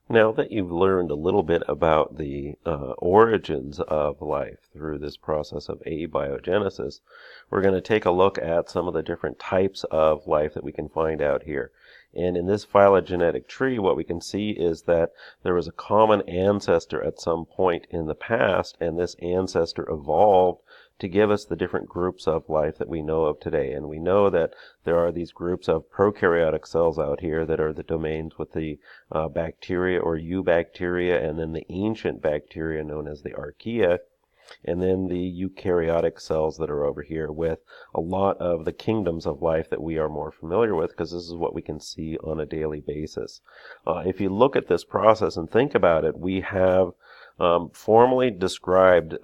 Now that you've learned a little bit about the origins of life through this process of abiogenesis, we're going to take a look at some of the different types of life that we can find out here. And in this phylogenetic tree, what we can see is that there was a common ancestor at some point in the past, and this ancestor evolved to give us the different groups of life that we know of today. And we know that there are these groups of prokaryotic cells out here that are the domains with the bacteria or eubacteria, and then the ancient bacteria known as the Archaea, and then the eukaryotic cells that are over here with a lot of the kingdoms of life that we are more familiar with, because this is what we can see on a daily basis. If you look at this process and think about it, we have formally described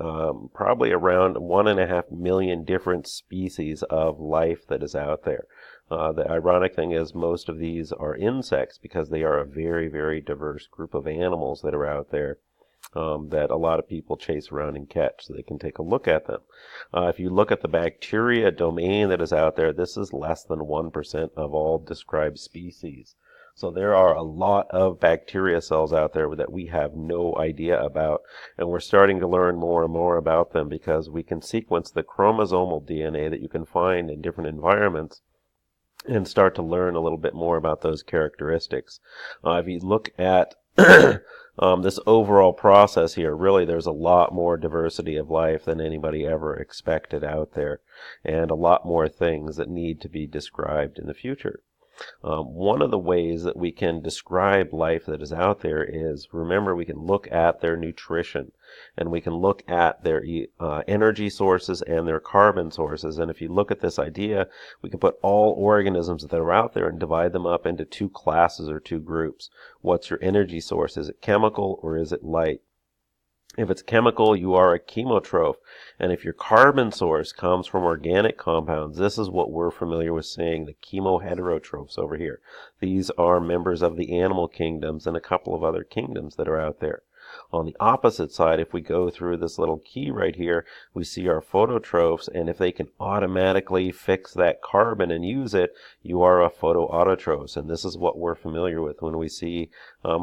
probably around 1.5 million different species of life that is out there. The ironic thing is most of these are insects because they are a very, very diverse group of animals that are out there. That a lot of people chase around and catch so they can take a look at them. If you look at the bacteria domain that is out there, this is less than 1% of all described species. So there are a lot of bacteria cells out there that we have no idea about, and we're starting to learn more and more about them because we can sequence the chromosomal DNA that you can find in different environments and start to learn a little bit more about those characteristics. If you look at this overall process here, really there's a lot more diversity of life than anybody ever expected out there, and a lot more things that need to be described in the future. One of the ways that we can describe life that is out there is, remember, we can look at their nutrition, and we can look at their energy sources and their carbon sources. And if you look at this idea, we can put all organisms that are out there and divide them up into two classes or two groups. What's your energy source? Is it chemical or is it light? If it's chemical, you are a chemotroph. And if your carbon source comes from organic compounds, this is what we're familiar with saying, the chemoheterotrophs over here. These are members of the animal kingdoms and a couple of other kingdoms that are out there. On the opposite side, if we go through this little key right here, we see our phototrophs, and if they can automatically fix that carbon and use it, you are a photoautotrophs. And this is what we're familiar with when we see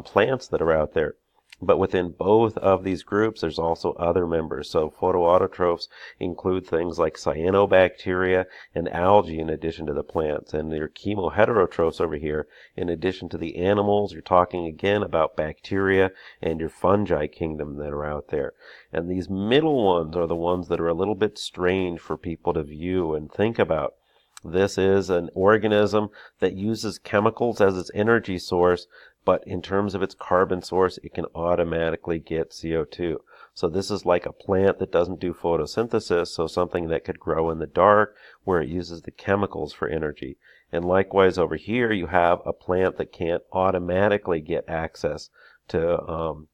plants that are out there. But within both of these groups, there's also other members. So photoautotrophs include things like cyanobacteria and algae in addition to the plants. And your chemoheterotrophs over here, in addition to the animals, you're talking again about bacteria and your fungi kingdom that are out there. And these middle ones are the ones that are a little bit strange for people to view and think about. This is an organism that uses chemicals as its energy source, but in terms of its carbon source, it can automatically get CO2. So this is like a plant that doesn't do photosynthesis, so something that could grow in the dark where it uses the chemicals for energy. And likewise over here, you have a plant that can't automatically get access to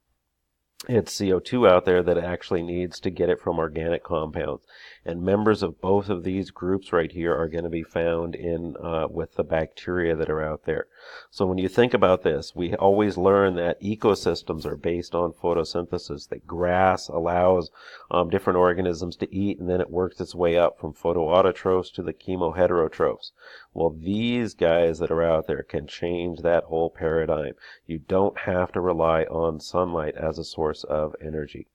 it's CO2 out there that it actually needs to get it from organic compounds. And members of both of these groups right here are going to be found in with the bacteria that are out there. So when you think about this, we always learn that ecosystems are based on photosynthesis, that grass allows different organisms to eat, and then it works its way up from photoautotrophs to the chemoheterotrophs. Well, these guys that are out there can change that whole paradigm. You don't have to rely on sunlight as a source of energy.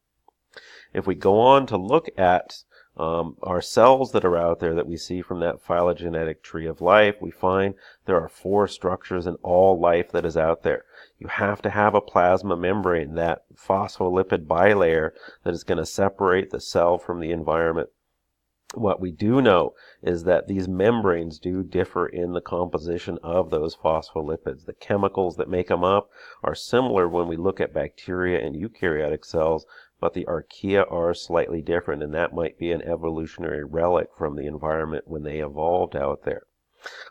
If we go on to look at our cells that are out there that we see from that phylogenetic tree of life, we find there are 4 structures in all life that is out there. You have to have a plasma membrane, that phospholipid bilayer that is going to separate the cell from the environment. What we do know is that these membranes do differ in the composition of those phospholipids. The chemicals that make them up are similar when we look at bacteria and eukaryotic cells, but the archaea are slightly different, and that might be an evolutionary relic from the environment when they evolved out there.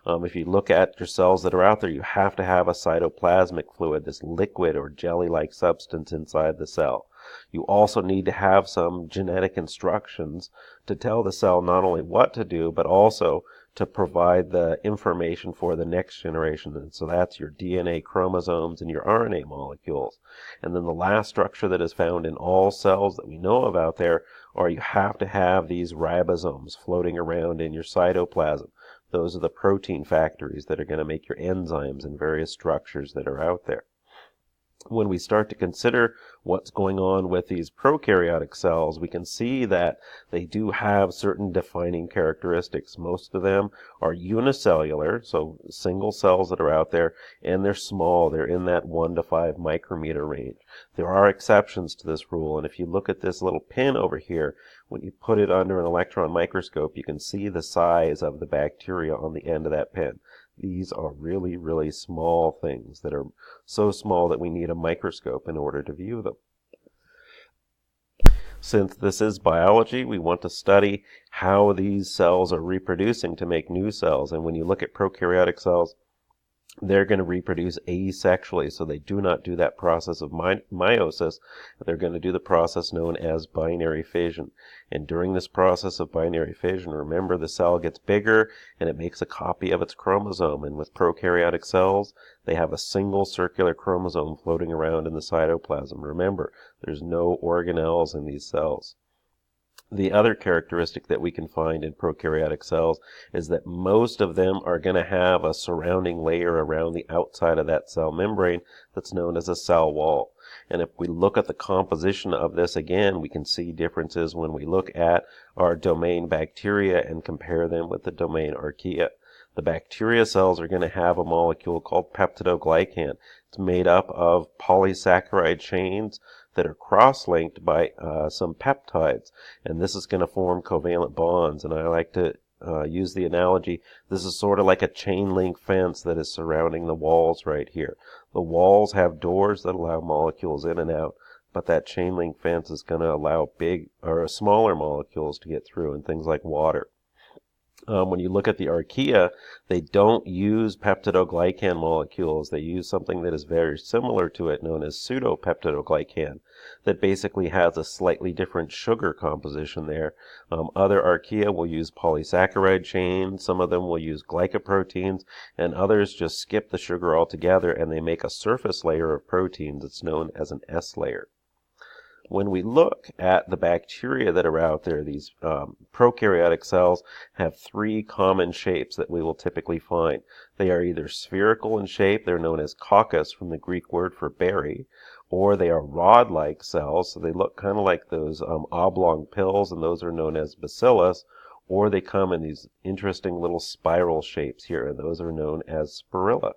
If you look at your cells that are out there, you have to have a cytoplasmic fluid, this liquid or jelly-like substance inside the cell. You also need to have some genetic instructions to tell the cell not only what to do, but also to provide the information for the next generation. And so that's your DNA chromosomes and your RNA molecules. And then the last structure that is found in all cells that we know of out there are you have to have these ribosomes floating around in your cytoplasm. Those are the protein factories that are going to make your enzymes and various structures that are out there. When we start to consider what's going on with these prokaryotic cells, we can see that they do have certain defining characteristics. Most of them are unicellular, so single cells that are out there, and they're small. They're in that 1 to 5 micrometer range. There are exceptions to this rule, and if you look at this little pin over here, when you put it under an electron microscope, you can see the size of the bacteria on the end of that pin. These are really, really small things that are so small that we need a microscope in order to view them. Since this is biology, we want to study how these cells are reproducing to make new cells. And when you look at prokaryotic cells, they're going to reproduce asexually, so they do not do that process of meiosis. They're going to do the process known as binary fission. And during this process of binary fission, remember, the cell gets bigger and it makes a copy of its chromosome. And with prokaryotic cells, they have a single circular chromosome floating around in the cytoplasm. Remember, there's no organelles in these cells. The other characteristic that we can find in prokaryotic cells is that most of them are going to have a surrounding layer around the outside of that cell membrane that's known as a cell wall. And if we look at the composition of this again, we can see differences when we look at our domain bacteria and compare them with the domain Archaea. The bacteria cells are going to have a molecule called peptidoglycan. It's made up of polysaccharide chains that are cross-linked by some peptides, and this is going to form covalent bonds. And I like to use the analogy, this is sort of like a chain link fence that is surrounding the walls right here. The walls have doors that allow molecules in and out, but that chain link fence is going to allow big or smaller molecules to get through, and things like water. When you look at the Archaea, they don't use peptidoglycan molecules. They use something that is very similar to it, known as pseudopeptidoglycan, that basically has a slightly different sugar composition there. Other Archaea will use polysaccharide chains, some of them will use glycoproteins, and others just skip the sugar altogether and they make a surface layer of proteins that's known as an S layer. When we look at the bacteria that are out there, these prokaryotic cells have 3 common shapes that we will typically find. They are either spherical in shape, they're known as coccus from the Greek word for berry, or they are rod-like cells, so they look kind of like those oblong pills, and those are known as bacillus, or they come in these interesting little spiral shapes here, and those are known as spirilla.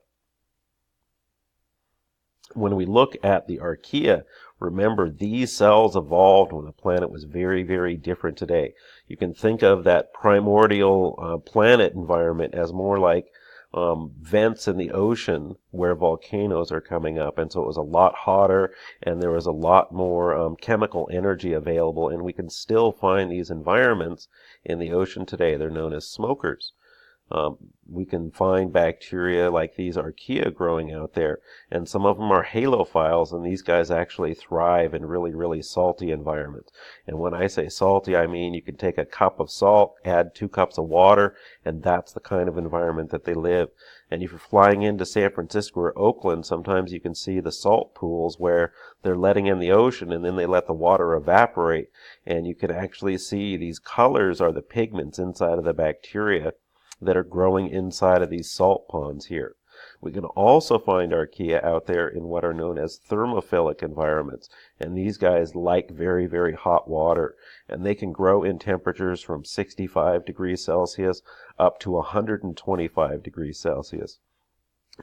When we look at the Archaea, remember, these cells evolved when the planet was very, very different today. You can think of that primordial planet environment as more like vents in the ocean where volcanoes are coming up. And so it was a lot hotter and there was a lot more chemical energy available. And we can still find these environments in the ocean today. They're known as smokers. We can find bacteria like these Archaea growing out there, and some of them are Halophiles, and these guys actually thrive in really, really salty environments. And when I say salty, I mean you can take a cup of salt, add 2 cups of water, and that's the kind of environment that they live. And if you're flying into San Francisco or Oakland, sometimes you can see the salt pools where they're letting in the ocean and then they let the water evaporate, and you can actually see these colors are the pigments inside of the bacteria that are growing inside of these salt ponds here. We can also find Archaea out there in what are known as thermophilic environments, and these guys like very, very hot water, and they can grow in temperatures from 65 degrees Celsius up to 125 degrees Celsius.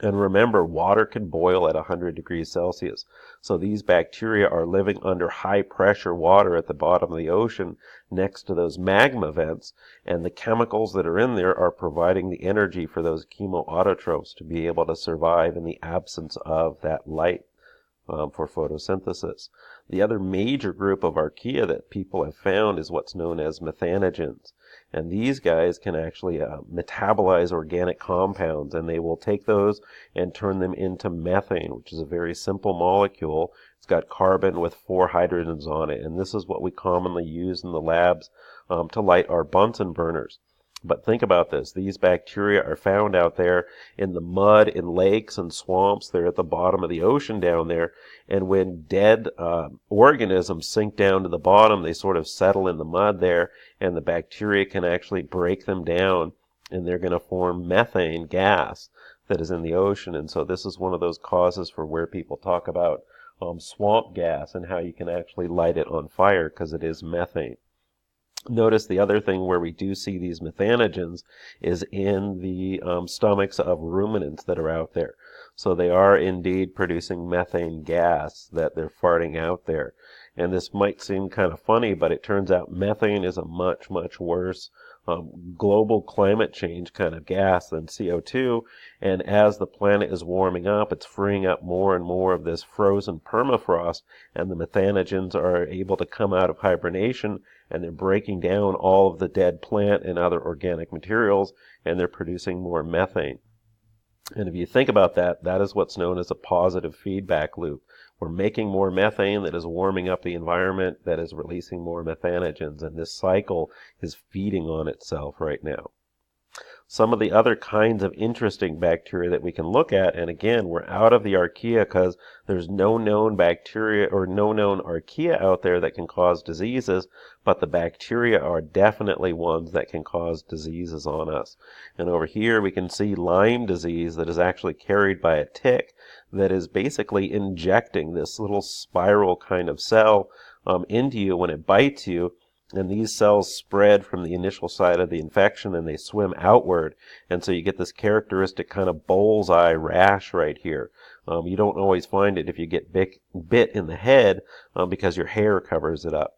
And remember, water can boil at 100 degrees Celsius. So these bacteria are living under high pressure water at the bottom of the ocean next to those magma vents, and the chemicals that are in there are providing the energy for those chemoautotrophs to be able to survive in the absence of that light for photosynthesis. The other major group of Archaea that people have found is what's known as Methanogens. And these guys can actually metabolize organic compounds, and they will take those and turn them into methane, which is a very simple molecule. It's got carbon with 4 hydrogens on it, and this is what we commonly use in the labs to light our Bunsen burners. But think about this. These bacteria are found out there in the mud, in lakes and swamps. They're at the bottom of the ocean down there. And when dead organisms sink down to the bottom, they sort of settle in the mud there, and the bacteria can actually break them down, and they're going to form methane gas that is in the ocean. And so this is one of those causes for where people talk about swamp gas and how you can actually light it on fire because it is methane. Notice the other thing where we do see these methanogens is in the stomachs of ruminants that are out there. So they are indeed producing methane gas that they're farting out there. And this might seem kind of funny, but it turns out methane is a much, much worse global climate change kind of gas than CO2. And as the planet is warming up, it's freeing up more and more of this frozen permafrost, and the methanogens are able to come out of hibernation, and they're breaking down all of the dead plant and other organic materials, and they're producing more methane. And if you think about that, that is what's known as a positive feedback loop. We're making more methane that is warming up the environment, that is releasing more methanogens, and this cycle is feeding on itself right now. Some of the other kinds of interesting bacteria that we can look at, and again, we're out of the Archaea because there's no known bacteria or no known Archaea out there that can cause diseases, but the bacteria are definitely ones that can cause diseases on us. And over here we can see Lyme disease that is actually carried by a tick that is basically injecting this little spiral kind of cell into you when it bites you. And these cells spread from the initial site of the infection and they swim outward. And so you get this characteristic kind of bullseye rash right here. You don't always find it if you get bit in the head because your hair covers it up.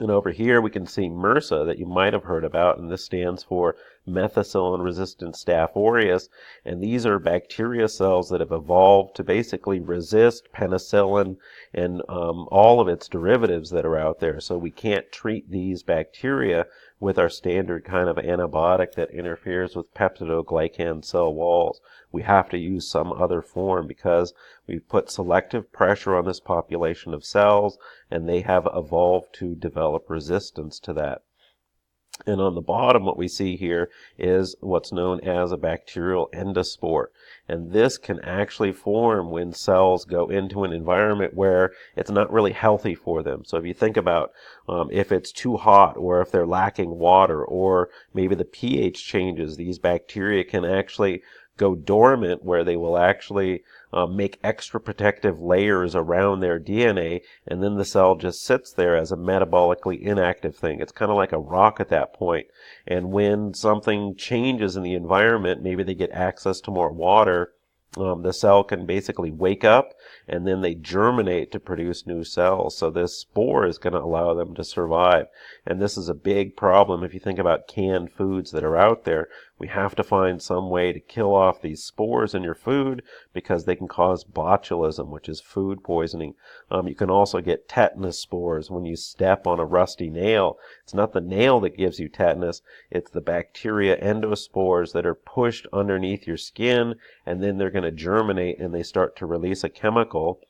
And over here we can see MRSA that you might have heard about, and this stands for methicillin-resistant Staph aureus. And these are bacteria cells that have evolved to basically resist penicillin and all of its derivatives that are out there. So we can't treat these bacteria with our standard kind of antibiotic that interferes with peptidoglycan cell walls. We have to use some other form because we've put selective pressure on this population of cells, and they have evolved to develop resistance to that. And on the bottom, what we see here is what's known as a bacterial endospore. And this can actually form when cells go into an environment where it's not really healthy for them. So if you think about if it's too hot, or if they're lacking water, or maybe the pH changes, these bacteria can actually go dormant, where they will actually make extra protective layers around their DNA, and then the cell just sits there as a metabolically inactive thing. It's kind of like a rock at that point. And when something changes in the environment, maybe they get access to more water, the cell can basically wake up, and then they germinate to produce new cells. So this spore is going to allow them to survive. And this is a big problem if you think about canned foods that are out there. We have to find some way to kill off these spores in your food because they can cause botulism, which is food poisoning. You can also get tetanus spores when you step on a rusty nail. It's not the nail that gives you tetanus, it's the bacteria endospores that are pushed underneath your skin, and then they're going to germinate and they start to release a chemical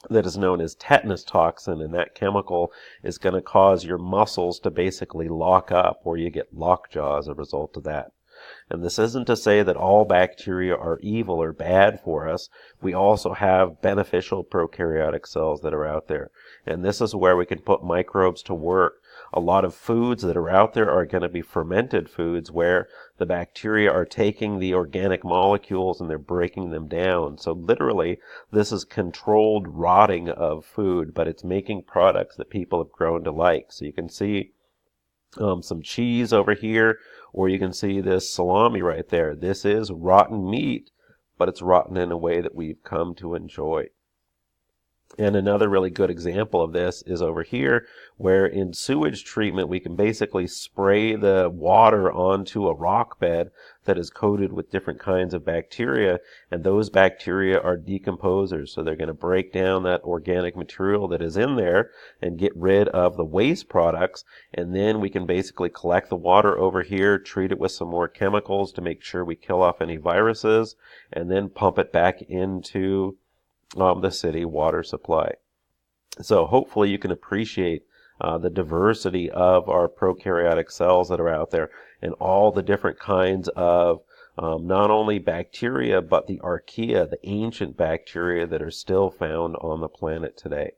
that is known as tetanus toxin, and that chemical is going to cause your muscles to basically lock up, or you get lockjaw as a result of that. And this isn't to say that all bacteria are evil or bad for us. We also have beneficial prokaryotic cells that are out there. And this is where we can put microbes to work. A lot of foods that are out there are going to be fermented foods where the bacteria are taking the organic molecules and they're breaking them down. So literally, this is controlled rotting of food, but it's making products that people have grown to like. So you can see some cheese over here, or you can see this salami right there. This is rotten meat, but it's rotten in a way that we've come to enjoy. And another really good example of this is over here, where in sewage treatment we can basically spray the water onto a rock bed that is coated with different kinds of bacteria, and those bacteria are decomposers. So they're going to break down that organic material that is in there and get rid of the waste products, and then we can basically collect the water over here, treat it with some more chemicals to make sure we kill off any viruses, and then pump it back into the city water supply. So hopefully you can appreciate the diversity of our prokaryotic cells that are out there, and all the different kinds of not only bacteria, but the Archaea, the ancient bacteria that are still found on the planet today.